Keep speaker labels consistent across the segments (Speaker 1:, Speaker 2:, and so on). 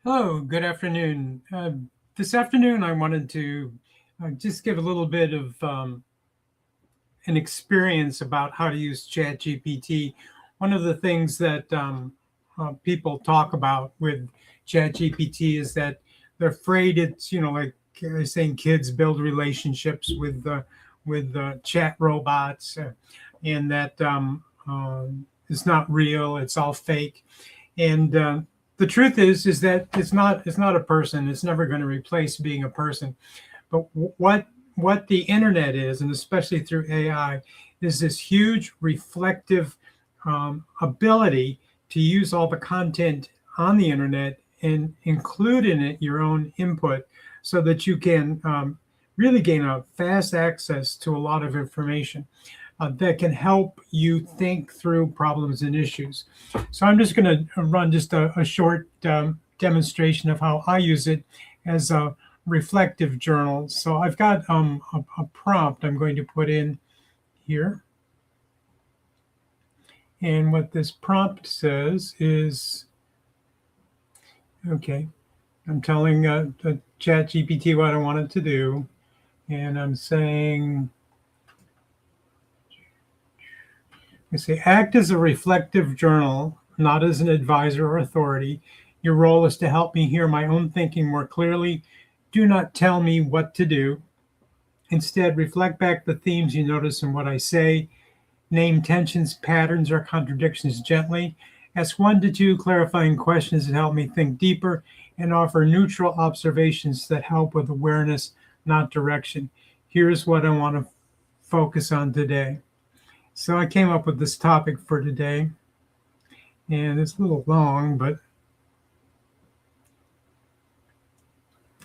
Speaker 1: Hello, good afternoon. This afternoon, I wanted to just give a little bit of an experience about how to use ChatGPT. One of the things that people talk about with ChatGPT is that they're afraid it's, like I was saying, kids build relationships with chat robots, and that it's not real, it's all fake. And the truth is that it's not a person. It's never going to replace being a person. But what the internet is, and especially through AI, is this huge reflective ability to use all the content on the internet and include in it your own input, so that you can really gain a fast access to a lot of information that can help you think through problems and issues. So I'm just going to run just a short demonstration of how I use it as a reflective journal. So I've got a prompt I'm going to put in here. And what this prompt says is, okay, I'm telling the ChatGPT what I want it to do. And I'm saying, I say, act as a reflective journal, not as an advisor or authority. Your role is to help me hear my own thinking more clearly. Do not tell me what to do. Instead, reflect back the themes you notice in what I say. Name tensions, patterns, or contradictions gently. Ask 1 to 2 clarifying questions that help me think deeper, and offer neutral observations that help with awareness, not direction. Here's what I want to focus on today. So I came up with this topic for today, and it's a little long, but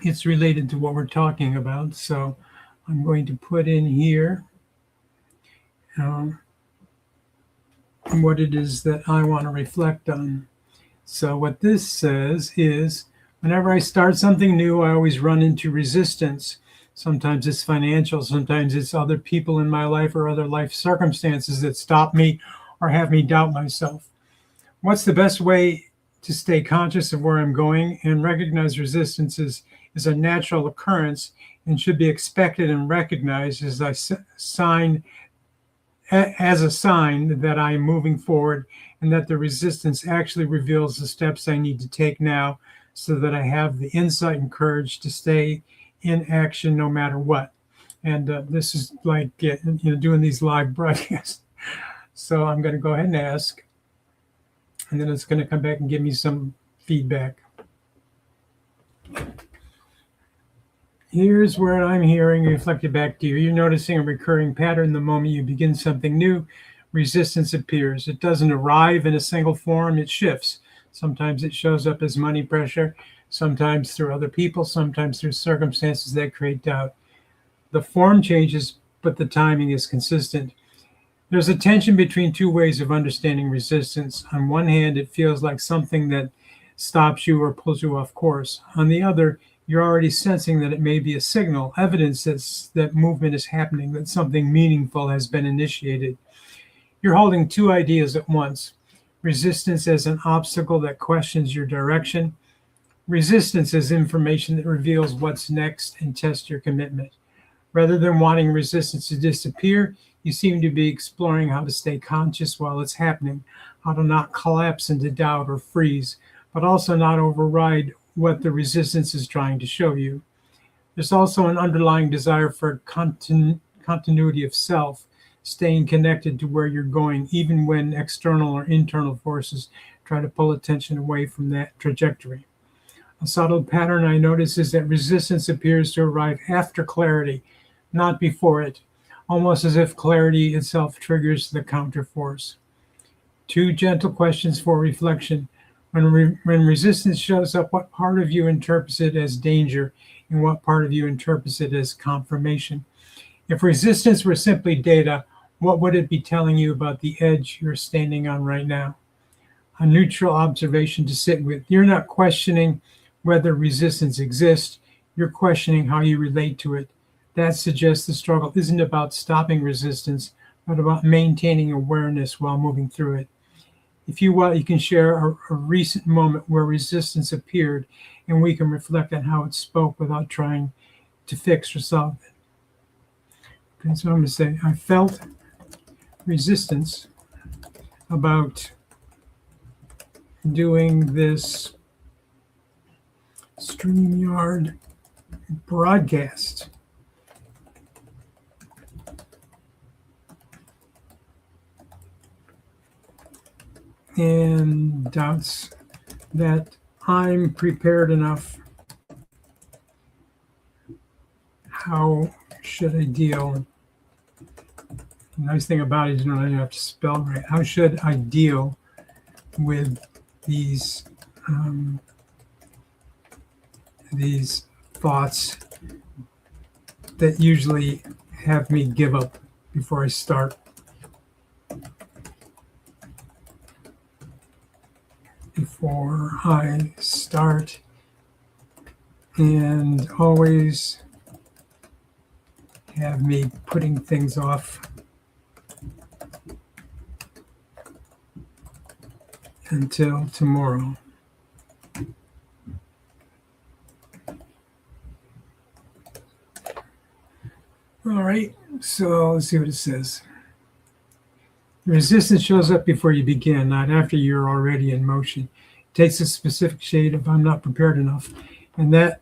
Speaker 1: it's related to what we're talking about. So I'm going to put in here what it is that I want to reflect on. So what this says is, whenever I start something new, I always run into resistance. Sometimes it's financial, sometimes it's other people in my life or other life circumstances that stop me or have me doubt myself. What's the best way to stay conscious of where I'm going and recognize resistance is a natural occurrence and should be expected and recognized as a sign that I am moving forward, and that the resistance actually reveals the steps I need to take now, so that I have the insight and courage to stay in action no matter what. And this is like doing these live broadcasts. So I'm going to go ahead and ask, and then it's going to come back and give me some feedback. Here's where I'm hearing reflected back to you. You're noticing a recurring pattern. The moment you begin something new, resistance appears. It doesn't arrive in a single form, it shifts. Sometimes it shows up as money pressure, sometimes through other people, sometimes through circumstances that create doubt. The form changes, but the timing is consistent. There's a tension between two ways of understanding resistance. On one hand, it feels like something that stops you or pulls you off course. On the other, you're already sensing that it may be a signal, evidence that movement is happening, that something meaningful has been initiated. You're holding two ideas at once: resistance as an obstacle that questions your direction, resistance as information that reveals what's next and tests your commitment. Rather than wanting resistance to disappear, you seem to be exploring how to stay conscious while it's happening, how to not collapse into doubt or freeze, but also not override what the resistance is trying to show you. There's also an underlying desire for continuity of self, staying connected to where you're going, even when external or internal forces try to pull attention away from that trajectory. A subtle pattern I notice is that resistance appears to arrive after clarity, not before it, almost as if clarity itself triggers the counterforce. 2 gentle questions for reflection. When resistance shows up, what part of you interprets it as danger, and what part of you interprets it as confirmation? If resistance were simply data, what would it be telling you about the edge you're standing on right now? A neutral observation to sit with. You're not questioning whether resistance exists, you're questioning how you relate to it. That suggests the struggle isn't about stopping resistance, but about maintaining awareness while moving through it. If you want, you can share a recent moment where resistance appeared, and we can reflect on how it spoke without trying to fix or solve it. Okay, so I'm going to say, I felt resistance about doing this StreamYard broadcast. And doubts that I'm prepared enough. How should I deal? The nice thing about it is you don't have to spell right. How should I deal with these thoughts that usually have me give up before I start? And always have me putting things off until tomorrow. All right, so let's see what it says. The resistance shows up before you begin, not after you're already in motion. It takes a specific shade of I'm not prepared enough, and that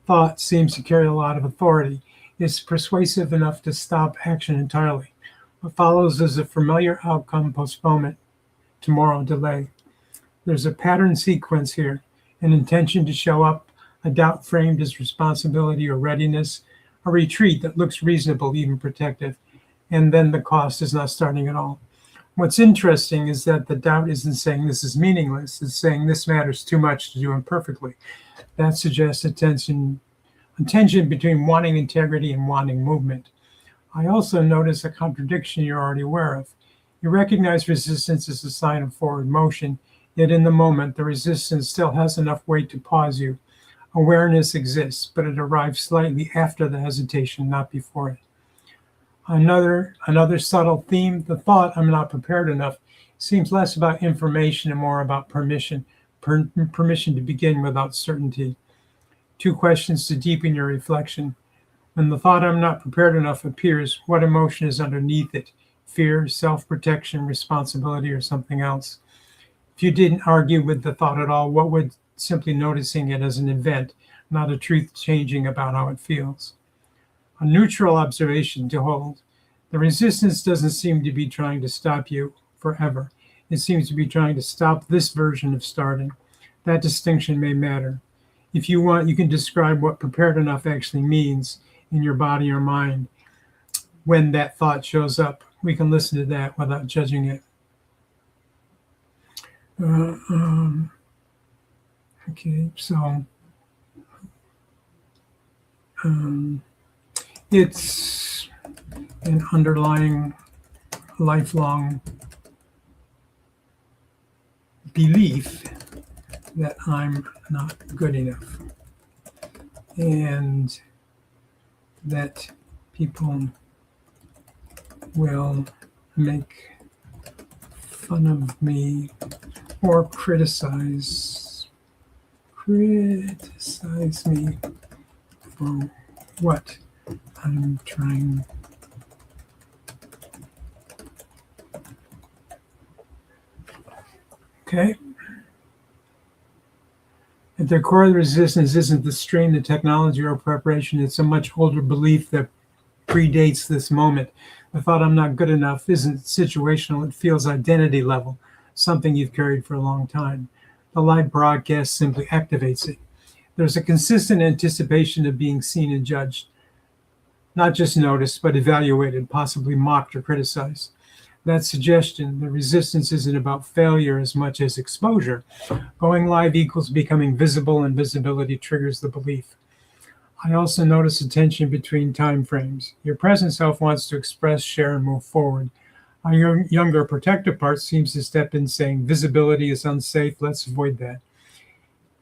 Speaker 1: thought seems to carry a lot of authority. It's persuasive enough to stop action entirely. What follows is a familiar outcome postponement, tomorrow delay. There's a pattern sequence here, an intention to show up, a doubt framed as responsibility or readiness, a retreat that looks reasonable, even protective, and then the cost is not starting at all. What's interesting is that the doubt isn't saying this is meaningless, it's saying this matters too much to do imperfectly. That suggests a tension between wanting integrity and wanting movement. I also notice a contradiction you're already aware of. You recognize resistance as a sign of forward motion, yet in the moment, the resistance still has enough weight to pause you. Awareness exists, but it arrives slightly after the hesitation, not before it. Another subtle theme, the thought I'm not prepared enough, seems less about information and more about permission to begin without certainty. 2 questions to deepen your reflection. When the thought I'm not prepared enough appears, what emotion is underneath it? Fear, self-protection, responsibility, or something else? If you didn't argue with the thought at all, what would simply noticing it as an event, not a truth changing about how it feels? A neutral observation to hold. The resistance doesn't seem to be trying to stop you forever. It seems to be trying to stop this version of starting. That distinction may matter. If you want, you can describe what prepared enough actually means in your body or mind when that thought shows up. We can listen to that without judging it. Okay, so it's an underlying lifelong belief that I'm not good enough and that people will make fun of me or criticize me for what I'm trying. Okay. At the core of the resistance isn't the strain, the technology, or preparation. It's a much older belief that predates this moment. The thought I'm not good enough isn't situational. It feels identity level, something you've carried for a long time. The live broadcast simply activates it. There's a consistent anticipation of being seen and judged, not just noticed, but evaluated, possibly mocked or criticized. That suggestion, the resistance isn't about failure as much as exposure. Going live equals becoming visible, and visibility triggers the belief. I also notice a tension between time frames. Your present self wants to express, share, and move forward. Our younger protective part seems to step in saying, visibility is unsafe, let's avoid that.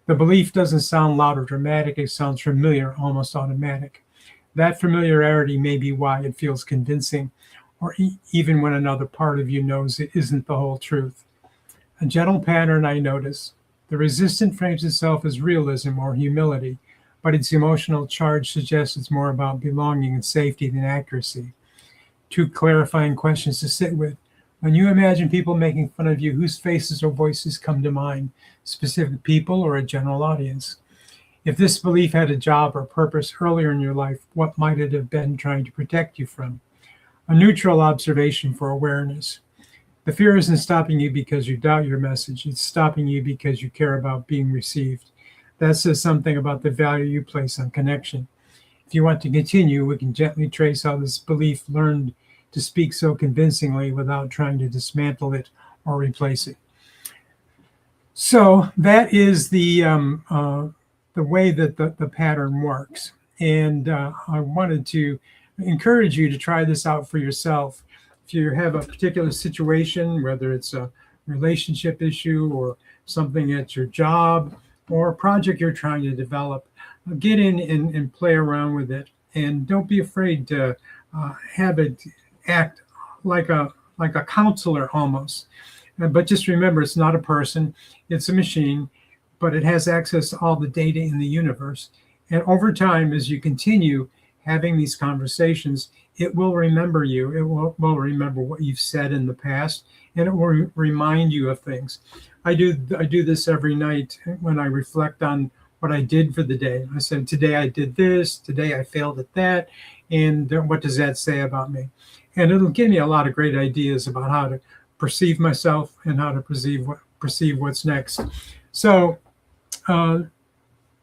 Speaker 1: The belief doesn't sound loud or dramatic, it sounds familiar, almost automatic. That familiarity may be why it feels convincing, or even when another part of you knows it isn't the whole truth. A gentle pattern I notice. The resistant frames itself as realism or humility, but its emotional charge suggests it's more about belonging and safety than accuracy. Two clarifying questions to sit with. When you imagine people making fun of you, whose faces or voices come to mind? Specific people or a general audience? If this belief had a job or purpose earlier in your life, what might it have been trying to protect you from? A neutral observation for awareness. The fear isn't stopping you because you doubt your message. It's stopping you because you care about being received. That says something about the value you place on connection. If you want to continue, we can gently trace how this belief learned to speak so convincingly without trying to dismantle it or replace it. So that is the way that the pattern works. And I wanted to encourage you to try this out for yourself. If you have a particular situation, whether it's a relationship issue or something at your job or a project you're trying to develop, get in and play around with it. And don't be afraid to have it act like a counselor almost. But just remember, it's not a person, it's a machine, but it has access to all the data in the universe. And over time, as you continue having these conversations, it will remember you. It will remember what you've said in the past, and it will remind you of things. I do this every night when I reflect on what I did for the day. I said, today I did this, today I failed at that, and what does that say about me? And it'll give me a lot of great ideas about how to perceive myself and how to perceive what's next. So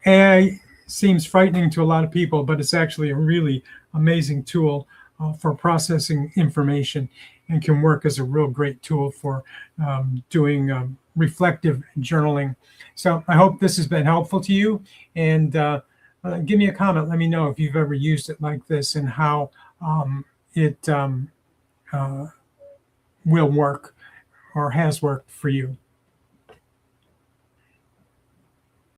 Speaker 1: AI seems frightening to a lot of people, but it's actually a really amazing tool for processing information and can work as a real great tool for doing reflective journaling. So I hope this has been helpful to you, and give me a comment. Let me know if you've ever used it like this and how it will work or has worked for you.